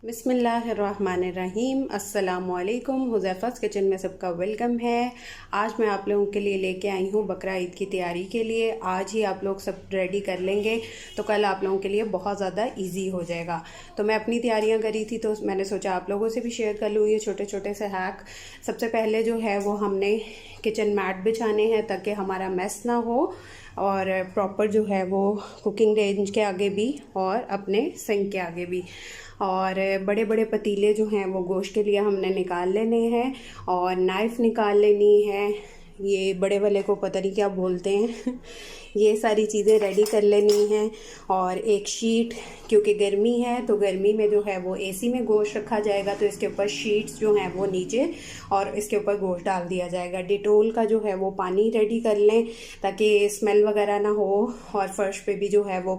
बिस्मिल्लाहिर्रहमानिर्रहीम। अस्सलामुअलैकुम। हुज़ैफ़ा's किचन में सबका वेलकम है। आज मैं आप लोगों के लिए लेके आई हूँ बकरा ईद की तैयारी के लिए। आज ही आप लोग सब रेडी कर लेंगे तो कल आप लोगों के लिए बहुत ज़्यादा इजी हो जाएगा। तो मैं अपनी तैयारियाँ करी थी तो मैंने सोचा आप लोगों से भी शेयर कर लूँ ये छोटे छोटे से हैक। सबसे पहले जो है वो हमने किचन मैट बिछाने हैं ताकि हमारा मेस ना हो, और प्रॉपर जो है वो कुकिंग रेंज के आगे भी और अपने सिंक के आगे भी। और बड़े बड़े पतीले जो हैं वो गोश्त के लिए हमने निकाल लेने हैं, और नाइफ़ निकाल लेनी है। ये बड़े वाले को पता नहीं क्या बोलते हैं ये सारी चीज़ें रेडी कर लेनी हैं। और एक शीट, क्योंकि गर्मी है तो गर्मी में जो है वो एसी में गोश्त रखा जाएगा तो इसके ऊपर शीट्स जो हैं वो नीचे और इसके ऊपर गोश्त डाल दिया जाएगा। डिटोल का जो है वो पानी रेडी कर लें ताकि स्मेल वगैरह ना हो, और फर्श पे भी जो है वो